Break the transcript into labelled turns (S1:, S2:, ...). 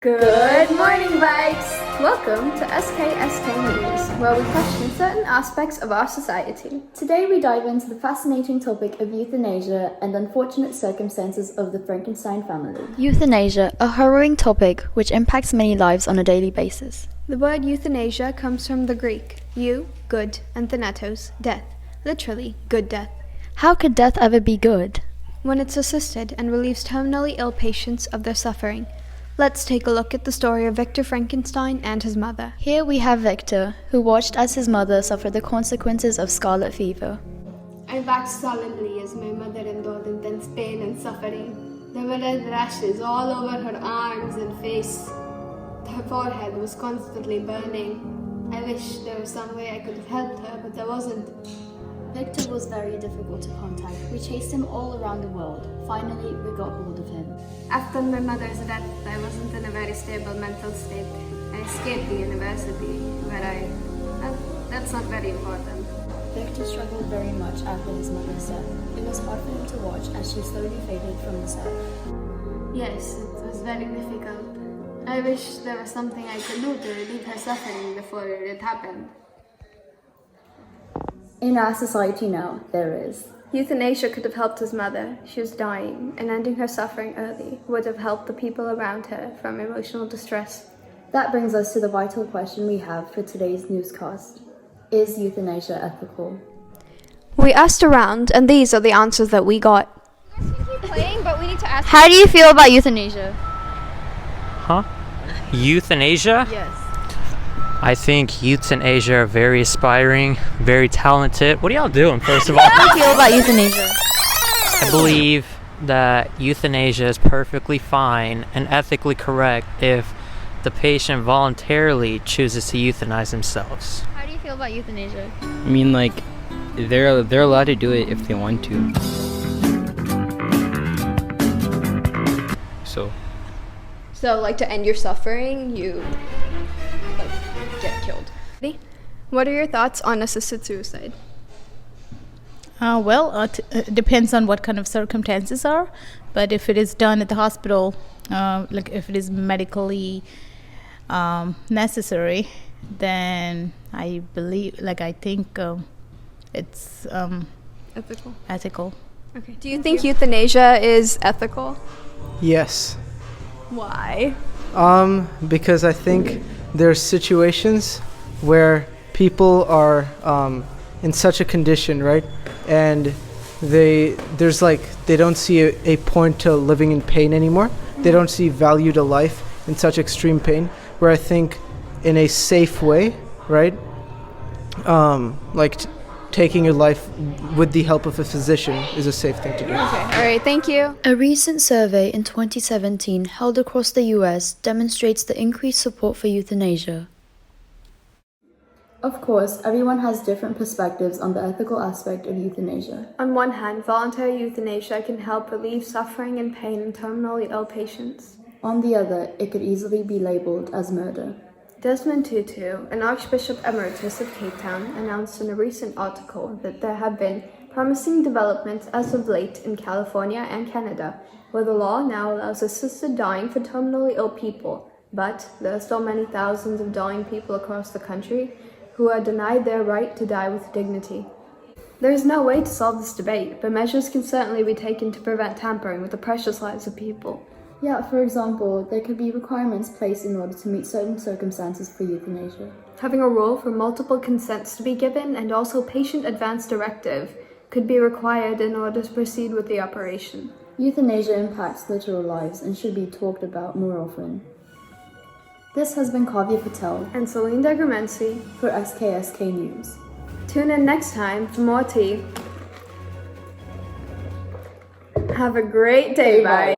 S1: Good morning, Vibes! Welcome to SKSK News, where we question certain aspects of our society. Today we dive into the fascinating topic of euthanasia and unfortunate circumstances of the Frankenstein family.
S2: Euthanasia, a harrowing topic which impacts many lives on a daily basis.
S3: The word euthanasia comes from the Greek, eu, good, and thanatos, death, literally, good death.
S2: How could death ever be good?
S3: When it's assisted and relieves terminally ill patients of their suffering. Let's take a look at the story of Victor Frankenstein and his mother.
S2: Here we have Victor, who watched as his mother suffered the consequences of scarlet fever.
S4: I watched solemnly as my mother endured intense pain and suffering. There were red rashes all over her arms and face. Her forehead was constantly burning. I wish there was some way I could have helped her, but there wasn't.
S2: Victor was very difficult to contact. We chased him all around the world. Finally, we got hold of him.
S4: After my mother's death, I wasn't in a very stable mental state. I escaped the university, where that's not very important.
S2: Victor struggled very much after his mother's death. It was hard for him to watch as she slowly faded from his sight.
S4: Yes, it was very difficult. I wish there was something I could do to relieve her suffering before it happened.
S1: In our society now, there is.
S3: Euthanasia could have helped his mother. She was dying, and ending her suffering early would have helped the people around her from emotional distress.
S1: That brings us to the vital question we have for today's newscast. Is euthanasia ethical?
S3: We asked around, and these are the answers that we got.
S2: How do you feel about euthanasia?
S5: Huh? Euthanasia?
S2: Yes.
S5: I think youths in Asia are very aspiring, very talented. What are y'all doing, first of all?
S2: How do you feel about euthanasia?
S5: I believe that euthanasia is perfectly fine and ethically correct if the patient voluntarily chooses to euthanize themselves.
S2: How do you feel about euthanasia?
S6: I mean, like, they're allowed to do it if they want to.
S3: So, like, to end your suffering, you, get killed. What are your thoughts on assisted suicide?
S7: It depends on what kind of circumstances are, but if it is done at the hospital, like if it is medically necessary, then I think it's ethical.
S3: Okay. Do you think euthanasia is ethical?
S8: Yes.
S3: Why?
S8: Because I think there's situations where people are in such a condition, right? And they don't see a point to living in pain anymore. They don't see value to life in such extreme pain, where I think in a safe way, right? Taking your life with the help of a physician is a safe thing to do.
S3: Okay. All right. Thank you.
S2: A recent survey in 2017 held across the US demonstrates the increased support for euthanasia.
S1: Of course, everyone has different perspectives on the ethical aspect of euthanasia.
S3: On one hand, voluntary euthanasia can help relieve suffering and pain in terminally ill patients.
S1: On the other, it could easily be labeled as murder.
S3: Desmond Tutu, an Archbishop Emeritus of Cape Town, announced in a recent article that there have been promising developments as of late in California and Canada, where the law now allows assisted dying for terminally ill people, but there are still many thousands of dying people across the country who are denied their right to die with dignity. There is no way to solve this debate, but measures can certainly be taken to prevent tampering with the precious lives of people.
S1: Yeah, for example, there could be requirements placed in order to meet certain circumstances for euthanasia.
S3: Having a rule for multiple consents to be given and also patient advance directive could be required in order to proceed with the operation.
S1: Euthanasia impacts literal lives and should be talked about more often. This has been Kavya Patel
S3: And Celine Degramensi
S1: for SKSK News.
S3: Tune in next time for more tea. Have a great day, bye.